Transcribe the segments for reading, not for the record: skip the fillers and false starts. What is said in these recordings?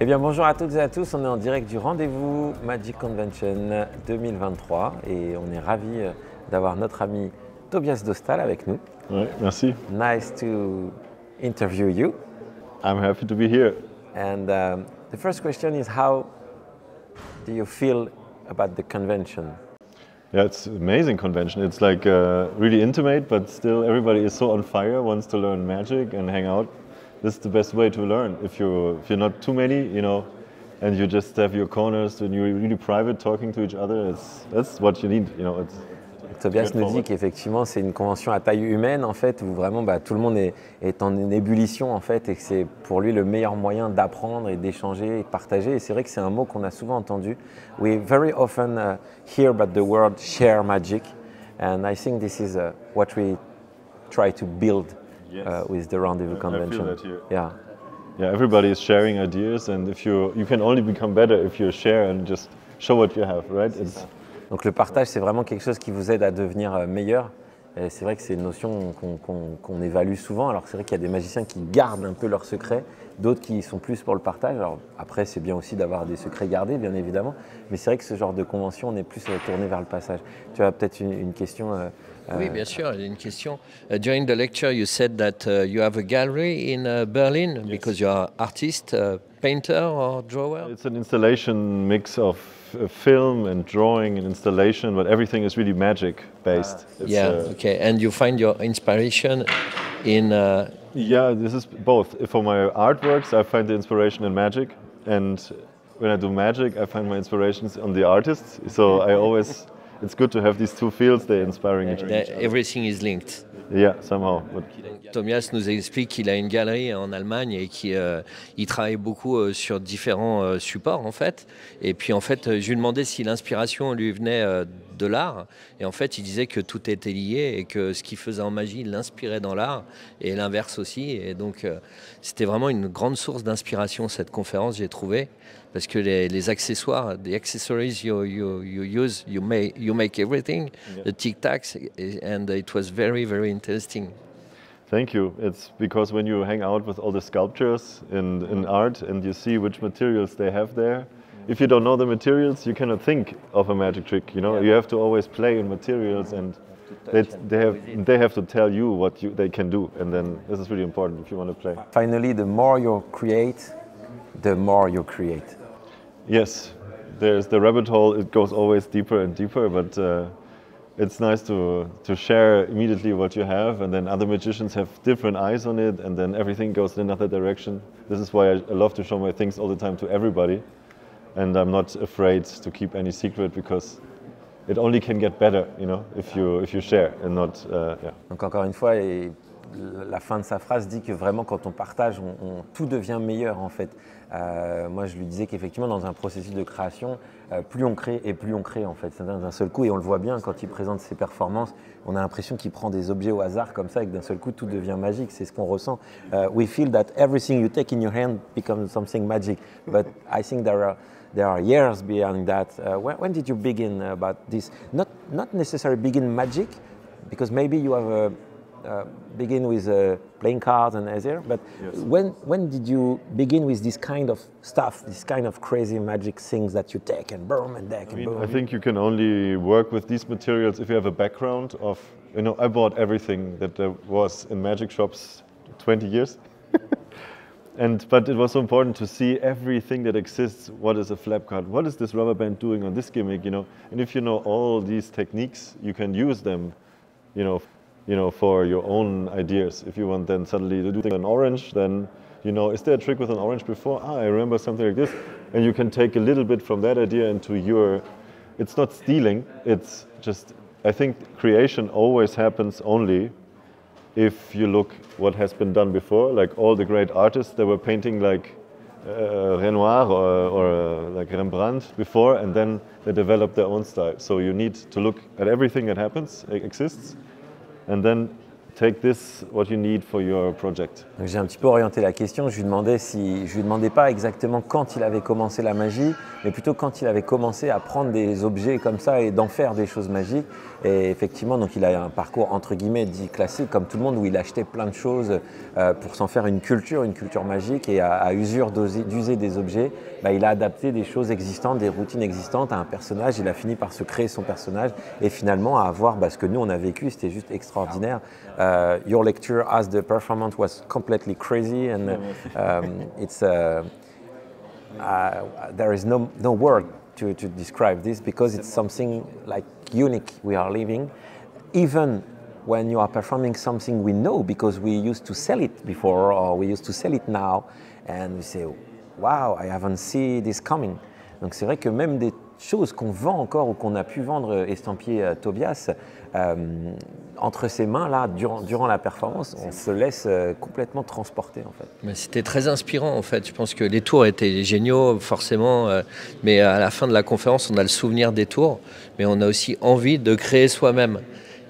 Eh bien bonjour à toutes et à tous, on est en direct du Rendez-Vous Magic Convention 2023 et on est ravis d'avoir notre ami Tobias DOSTAL avec nous. Ouais, merci. Nice to interview you. I'm happy to be here. And the first question is, how do you feel about the convention? Yeah, it's an amazing convention. It's like really intimate, but still everybody is so on fire, wants to learn magic and hang out. This is the best way to learn. If you're not too many, and you just have your corners and you're really private talking to each other, that's what you need. Tobias nous dit qu'effectivement c'est une convention à taille humaine en fait, où vraiment tout le monde est en une ébullition en fait, et que c'est pour lui le meilleur moyen d'apprendre et d'échanger et de partager. Et c'est vrai que c'est un mot qu'on a souvent entendu. We very often hear about the word share magic, and I think this is what we try to build with the Rendez-Vous Convention. I feel that here. Yeah, everybody is sharing ideas, and if you can only become better if you share and just show what you have, right? Donc le partage, c'est vraiment quelque chose qui vous aide à devenir meilleur. Et c'est vrai que c'est une notion qu'on évalue souvent. Alors c'est vrai qu'il y a des magiciens qui gardent un peu leurs secrets, d'autres qui sont plus pour le partage. Alors après, c'est bien aussi d'avoir des secrets gardés, bien évidemment. Mais c'est vrai que ce genre de convention, on est plus tourné vers le passage. Tu as peut-être une question Oui, bien sûr, une question. During the lecture, you said that you have a gallery in Berlin because you are artist, painter or drawer? It's an installation mix of film and drawing and installation, but everything is really magic based. Okay. And you find your inspiration in... Yeah, this is both. For my artworks, I find the inspiration in magic, and when I do magic, I find my inspirations on the artists. So I always... It's good to have these two fields, they're inspiring each other. Everything is linked. Yeah, somehow. Tobias nous explique qu'il a une galerie en Allemagne et qu'il travaille beaucoup sur différents supports en fait. Et puis en fait, je lui demandais si l'inspiration lui venait de l'art. Et en fait, il disait que tout était lié et que ce qu'il faisait en magie l'inspirait dans l'art et l'inverse aussi. Et donc, c'était vraiment une grande source d'inspiration cette conférence, j'ai trouvé. Parce que les accessoires, the accessories you use, you make everything, the tic-tacs, and it was very, very interesting. Thank you. It's because when you hang out with all the sculptures in art and you see which materials they have there, if you don't know the materials, you cannot think of a magic trick. You have to always play in materials, and they have to tell you what they can do, and then this is really important if you want to play. Finally, the more you create, the more you create. Yes, there's the rabbit hole. It goes always deeper and deeper, but it's nice to share immediately what you have, and then other magicians have different eyes on it, and then everything goes in another direction. This is why I love to show my things all the time to everybody, and I'm not afraid to keep any secret because it only can get better, if you share and not. Donc encore une fois, la fin de sa phrase dit que vraiment quand on partage, tout devient meilleur en fait. Moi je lui disais qu'effectivement dans un processus de création, plus on crée et plus on crée en fait. C'est-à-dire d'un seul coup, et on le voit bien quand il présente ses performances, on a l'impression qu'il prend des objets au hasard comme ça et que d'un seul coup tout devient magique, c'est ce qu'on ressent. We feel that everything you take in your hand becomes something magic, but I think there are years behind that. When did you begin about this? Not necessarily begin magic, because maybe you have begin with playing cards and other, but yes. When did you begin with this kind of stuff, this kind of crazy magic things that you take and boom and deck and boom? I think you can only work with these materials if you have a background of, I bought everything that there was in magic shops 20 years. But it was so important to see everything that exists. What is a flap card? What is this rubber band doing on this gimmick? And if you know all these techniques, you can use them, for your own ideas. If you want then suddenly to do an orange, then, is there a trick with an orange before? I remember something like this. And you can take a little bit from that idea into it's not stealing, it's just, I think creation always happens only if you look what has been done before, like all the great artists that were painting like Renoir or like Rembrandt before, and then they developed their own style. So you need to look at everything that exists, and then take this what you need for your project. J'ai un petit peu orienté la question. Je lui demandais pas exactement quand il avait commencé la magie, mais plutôt quand il avait commencé à prendre des objets comme ça et d'en faire des choses magiques. Et effectivement, donc il a un parcours entre guillemets dit classique, comme tout le monde, où il achetait plein de choses pour s'en faire une culture magique. Et à usure d'user des objets, il a adapté des choses existantes, des routines existantes à un personnage. Il a fini par se créer son personnage et finalement à avoir ce que nous on a vécu, c'était juste extraordinaire. Your lecture as the performance was completely crazy, and it's there is no word to describe this, because it's something like unique we are living, even when you are performing something we know because we used to sell it before or we used to sell it now, and we say wow, I haven't seen this coming. Donc c'est vrai que même des choses qu'on vend encore ou qu'on a pu vendre estampillé Tobias, entre ses mains là, durant la performance, on se laisse complètement transporter en fait. C'était très inspirant en fait. Je pense que les tours étaient géniaux forcément, mais à la fin de la conférence, on a le souvenir des tours, mais on a aussi envie de créer soi-même.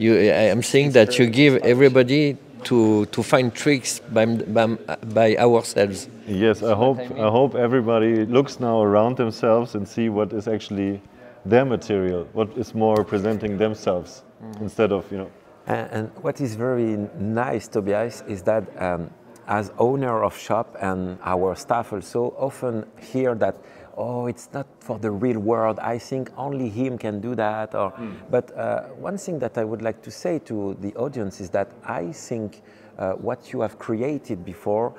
I'm saying that you give everybody to find tricks by ourselves. Yes, I hope everybody looks now around themselves and see what is actually their material, what is more presenting themselves instead of, And what is very nice, Tobias, is that as owner of shop and our staff also often hear that, oh, it's not for the real world, I think only him can do that. But one thing that I would like to say to the audience is that I think what you have created before,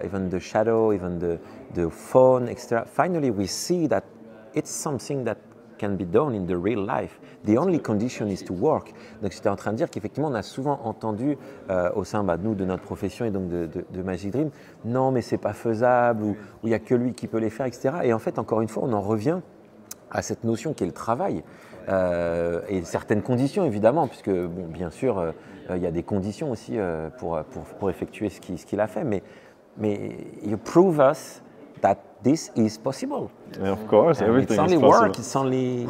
even the shadow, even the phone, etc., finally we see that it's something that can be done in the real life. The only condition is to work. Donc j'étais en train de dire qu'effectivement on a souvent entendu au sein de nous, de notre profession et donc de Magic Dream, non mais c'est pas faisable, ou il n'y a que lui qui peut les faire, etc. Et en fait encore une fois on en revient à cette notion qui est le travail et certaines conditions évidemment, puisque bon, bien sûr il y a des conditions aussi pour effectuer ce qu'il a fait, mais you prove us that this is possible. Yeah, of course, everything it's only is possible. work, it's only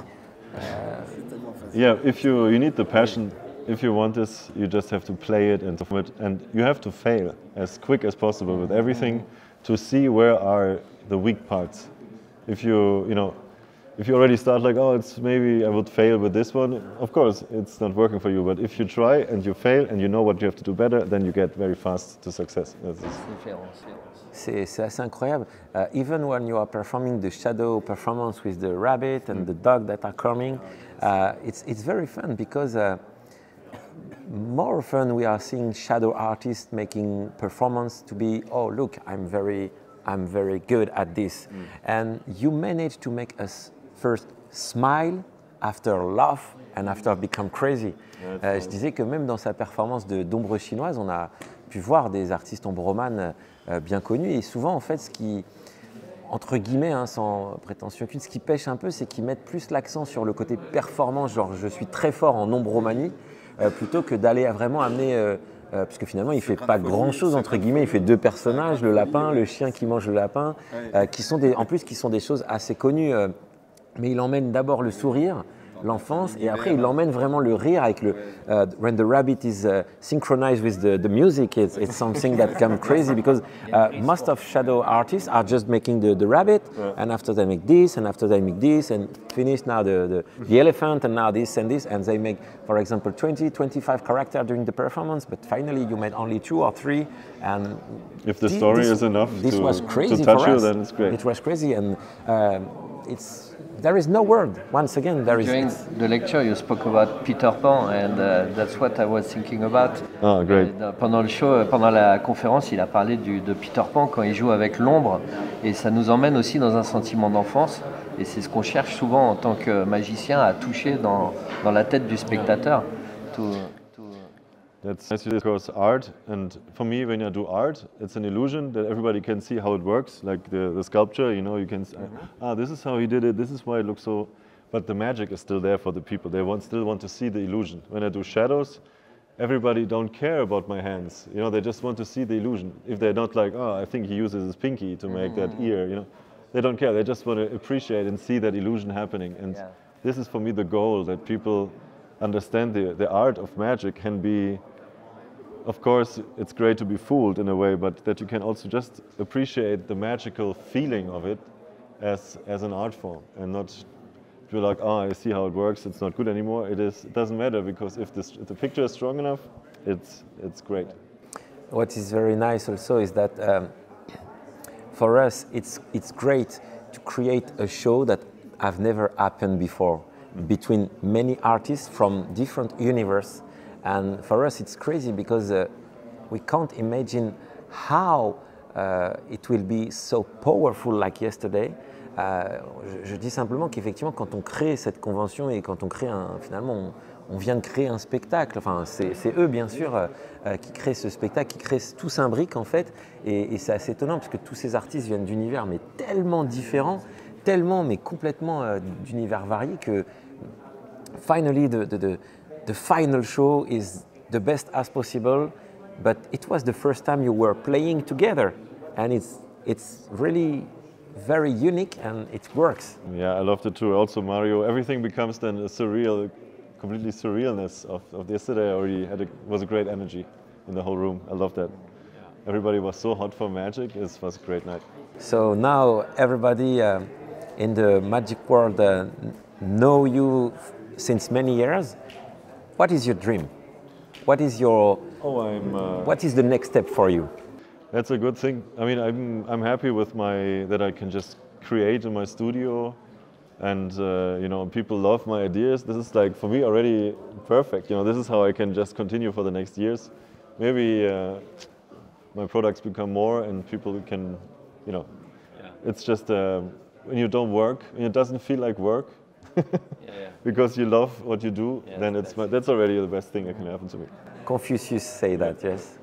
yeah, if you need the passion, if you want this, you just have to play it and you have to fail as quick as possible with everything to see where are the weak parts. If if you already start like, oh, it's maybe I would fail with this one, of course it's not working for you, but if you try and you fail and you know what you have to do better, then you get very fast to success. C'est assez incroyable. Even when you are performing the shadow performance with the rabbit and the dog that are coming, it's very fun, because more often we are seeing shadow artists making performance to be, oh look, I'm very good at this, and you manage to make us first smile, after laugh, and after become crazy. Je disais que même dans sa performance d'ombre chinoise, on a pu voir des artistes ombromanes bien connus, et souvent en fait ce qui, entre guillemets, sans prétention aucune, ce qui pêche un peu, c'est qu'ils mettent plus l'accent sur le côté performance, genre je suis très fort en ombromanie, plutôt que d'aller vraiment amener, parce que finalement il fait pas grand chose entre guillemets, il fait deux personnages, le lapin, le chien qui mange le lapin, qui sont des choses assez connues, mais il emmène d'abord le sourire, l'enfance, et après il emmène vraiment le rire avec le when the rabbit is synchronized with the music, it's something that comes crazy, because most of shadow artists are just making the rabbit, and after they make this, and after they make this, and finish now the elephant, and now this and this, and they make, for example, 20-25 characters during the performance, but finally you made only 2 or 3, and if the story is enough was crazy to touch for you, us. then it's great. It was crazy, and there is no word. Once again, there is. During the lecture, you spoke about Peter Pan, and that's what I was thinking about. Oh, great. Pendant le show, pendant la conférence, il a parlé de Peter Pan quand il joue avec l'ombre, et ça nous emmène aussi dans un sentiment d'enfance. Et c'est ce qu'on cherche souvent en tant que magicien, à toucher dans la tête du spectateur. That's of course art, and for me, when I do art, it's an illusion that everybody can see how it works, like the sculpture, you can see, this is how he did it, this is why it looks so, but the magic is still there for the people. They still want to see the illusion. When I do shadows, everybody don't care about my hands, they just want to see the illusion. If they're not like, oh, I think he uses his pinky to make that ear, they don't care, they just want to appreciate and see that illusion happening, and this is for me the goal, that people understand the art of magic can be. Of course, it's great to be fooled in a way, but that you can also just appreciate the magical feeling of it as an art form, and not be like, oh, I see how it works, it's not good anymore. It doesn't matter, because if the picture is strong enough, it's great. What is very nice also is that for us, it's great to create a show that have never happened before between many artists from different universes. And for us, it's crazy because we can't imagine how it will be so powerful like yesterday. Je dis simplement qu'effectivement, quand on crée cette convention et quand on crée finalement, on vient de créer un spectacle. Enfin, c'est eux, bien sûr, qui créent ce spectacle, qui créent tout s'imbrique en fait. Et c'est assez étonnant parce que tous ces artistes viennent d'univers mais tellement différents, tellement mais complètement d'univers variés que finally the final show is the best as possible. But it was the first time you were playing together, and it's really very unique and it works. Yeah, I loved it too. Also, Mario, everything becomes then a surreal, completely surrealness of yesterday. Was a great energy in the whole room. I loved that. Everybody was so hot for magic. It was a great night. So now everybody in the magic world know you since many years. What is your dream? What is your what is the next step for you? That's a good thing. I mean, I'm happy with that I can just create in my studio, and you know, people love my ideas. This is like for me already perfect. You know, this is how I can just continue for the next years. Maybe my products become more, and people can, you know, it's just when you don't work, when it doesn't feel like work. Because you love what you do, then that's already the best thing that can happen to me. Confucius say that, yes.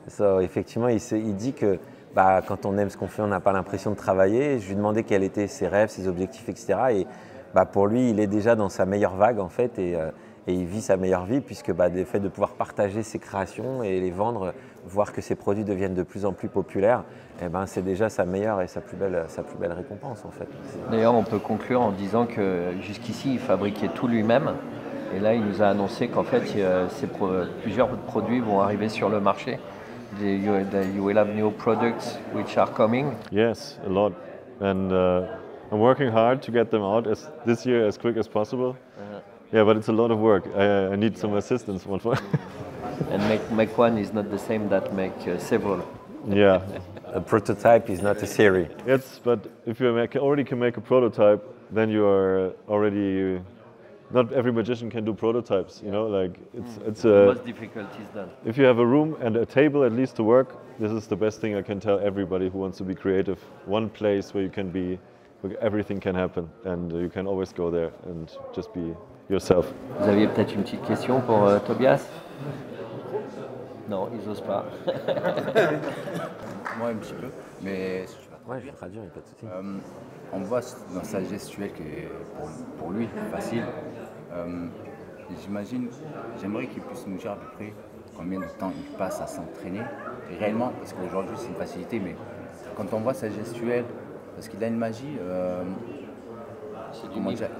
So, effectivement, il dit que quand on aime ce qu'on fait, on n'a pas l'impression de travailler. Je lui demandais quels étaient ses rêves, ses objectifs, etc. Et pour lui, il est déjà dans sa meilleure vague, en fait, et il vit sa meilleure vie, puisque le fait de pouvoir partager ses créations et les vendre, voir que ses produits deviennent de plus en plus populaires, c'est déjà sa meilleure et sa plus belle récompense, en fait. D'ailleurs, on peut conclure en disant que jusqu'ici, il fabriquait tout lui-même. Et là, il nous a annoncé qu'en fait, plusieurs produits vont arriver sur le marché. You will have new products which are coming. Yes, a lot. And I'm working hard to get them out this year as quick as possible. Yeah, but it's a lot of work. I need some assistance. And make one is not the same that make several. Yeah. A prototype is not a series. Yes, but if you already can make a prototype, then you are already. Not every magician can do prototypes, you know. Like it's the most difficult is done. If you have a room and a table at least to work, this is the best thing I can tell everybody who wants to be creative. One place where you can be, where everything can happen, and you can always go there and just be yourself. Vous aviez peut-être une petite question pour Tobias? Non, ils n'osent pas. Moi un petit peu, mais ouais, je vais traduire, il n'y a pas de souci. On voit dans sa gestuelle qui est pour lui facile. J'imagine, j'aimerais qu'il puisse nous dire à peu près combien de temps il passe à s'entraîner réellement, parce qu'aujourd'hui c'est une facilité, mais quand on voit sa gestuelle, parce qu'il a une magie, comment dire,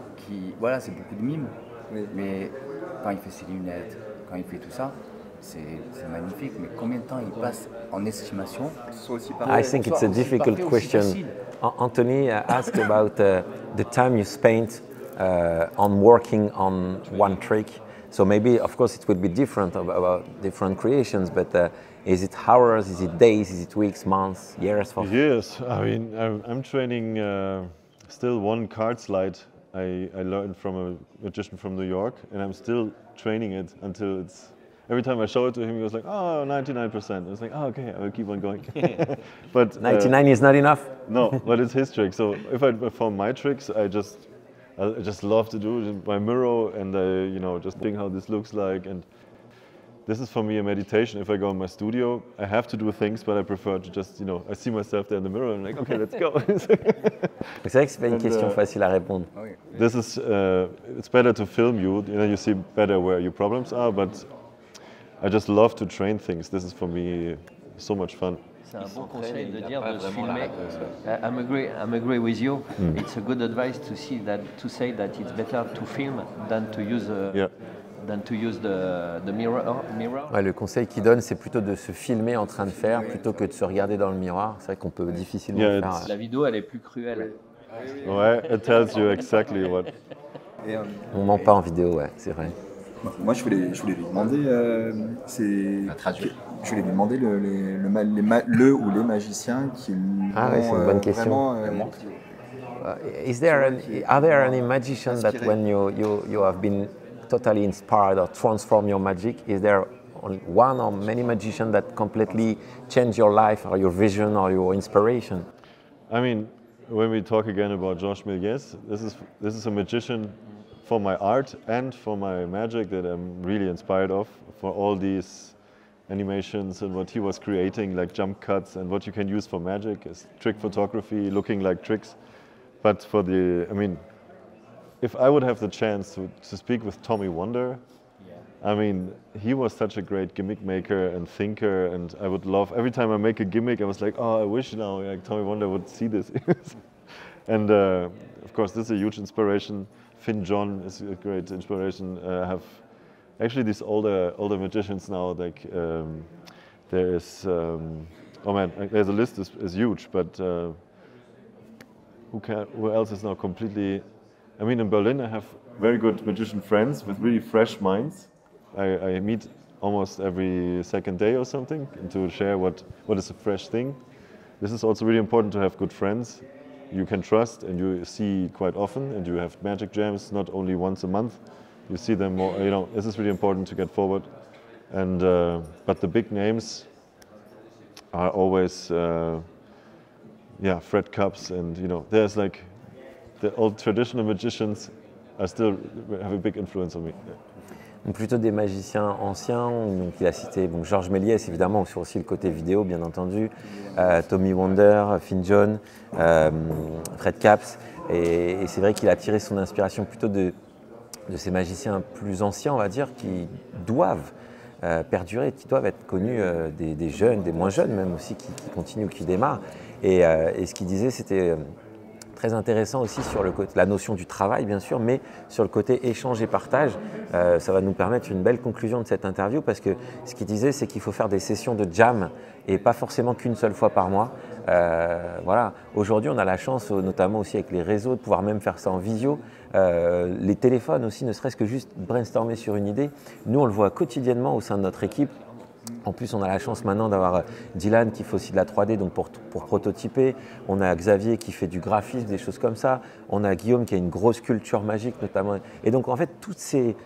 voilà, c'est beaucoup de mime, mais quand il fait ses lunettes, quand il fait tout ça, c'est magnifique, mais combien de temps il passe en estimation? I think it's a difficult question. Anthony asked about the time you spent on working on one trick. So maybe, of course, it will be different about different creations, but is it hours, is it days, is it weeks, months, years? Years. I mean, I'm training still one card slide I learned from a magician from New York, and I'm still training it until it's... Every time I show it to him, he was like, oh, 99%. I was like, oh, okay, I will keep on going. But 99 is not enough? No, but it's his trick. So if I perform my tricks, I just love to do it in my mirror, and you know, just think how this looks like. And this is for me a meditation. If I go in my studio, I have to do things, but I prefer to just, you know, I see myself there in the mirror and I'm like, okay, let's go. C'est vrai que c'est pas une question facile à répondre. This is, it's better to film you. You know, you see better where your problems are, but I just love to train things. This is for me so much fun. C'est un bon conseil de dire de se filmer. I'm agree with you. It's a good advice to say that it's better to film than to use the mirror. Ouais, le conseil qu'il donne, c'est plutôt de se filmer en train de faire plutôt que de se regarder dans le miroir. C'est vrai qu'on peut difficilement faire. La vidéo, elle est plus cruelle. Ouais, it tells you exactly what. Et, On ment pas en vidéo, ouais, c'est vrai. moi, je voulais lui demander, je voulais lui demander le ou les magiciens qui Ah ouais, c'est une bonne question. vraiment. Are there any magicians that when you have been totally inspired or transform your magic, is there only one or many magicians that completely change your life or your vision or your inspiration? I mean, when we talk again about Georges Méliès, this is a magician for my art and for my magic that I'm really inspired of, for all these animations and what he was creating, like jump cuts and what you can use for magic, is trick photography, looking like tricks. But for I mean, if I would have the chance to speak with Tommy Wonder, I mean, he was such a great gimmick maker and thinker, and I would love, every time I make a gimmick, I was like, oh, I wish now like Tommy Wonder would see this. And of course, this is a huge inspiration. Finn John is a great inspiration. I have actually these older magicians now, like there is, oh man, there's a list is huge, but who else is now completely, I mean, in Berlin I have very good magician friends with really fresh minds. I meet almost every second day or something, and to share what is a fresh thing. This is also really important, to have good friends you can trust and you see quite often, and you have magic jams not only once a month. You see them more, you know, this is really important to get forward. And but the big names are always Fred Cups, and you know, there's like the old traditional magicians are still have a big influence on me. Yeah. Donc plutôt des magiciens anciens, donc il a cité Georges Méliès évidemment, sur aussi le côté vidéo bien entendu, Tommy Wonder, Finn John, Fred Caps, et c'est vrai qu'il a tiré son inspiration plutôt de ces magiciens plus anciens, on va dire, qui doivent perdurer, qui doivent être connus des jeunes, des moins jeunes même aussi, qui continuent ou qui démarrent. Et ce qu'il disait, c'était très intéressant aussi sur le côté, la notion du travail bien sûr, mais sur le côté échange et partage. Ça va nous permettre une belle conclusion de cette interview, parce que ce qu'il disait, c'est qu'il faut faire des sessions de jam et pas forcément qu'une seule fois par mois. Voilà. Aujourd'hui, on a la chance, notamment aussi avec les réseaux, de pouvoir même faire ça en visio. Les téléphones aussi, ne serait-ce que juste brainstormer sur une idée. Nous, on le voit quotidiennement au sein de notre équipe. En plus, on a la chance maintenant d'avoir Dylan qui fait aussi de la 3D, donc pour prototyper. On a Xavier qui fait du graphisme, des choses comme ça. On a Guillaume qui a une grosse culture magique notamment. Et donc en fait, toutes ces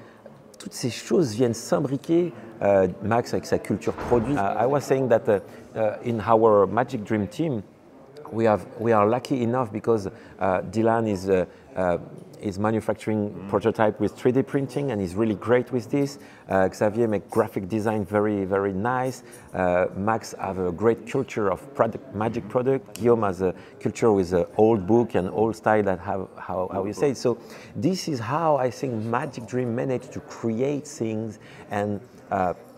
choses viennent s'imbriquer. Max avec sa culture produit. I was saying that in our Magic Dream team, we are lucky enough because Dylan is manufacturing prototype with 3D printing, and he's really great with this. Xavier make graphic design very, very nice. Max have a great culture of magic product. Guillaume has a culture with an old book and old style that how you say it. So this is how I think Magic Dream managed to create things and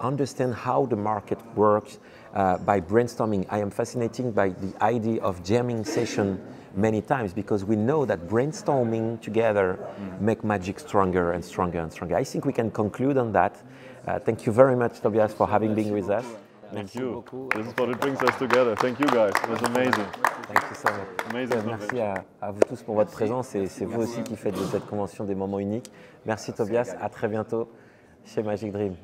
understand how the market works by brainstorming. I am fascinated by the idea of jamming session many times, because we know that brainstorming together make magic stronger and stronger and stronger. I think we can conclude on that. Thank you very much, Tobias, for having been with us. Thank you. This is what it brings us together. Thank you guys. It was amazing. Thank you so much. Amazing. Merci à vous tous pour votre présence, et c'est vous aussi qui faites de cette convention des moments uniques. Merci Tobias, à très bientôt chez Magic Dream.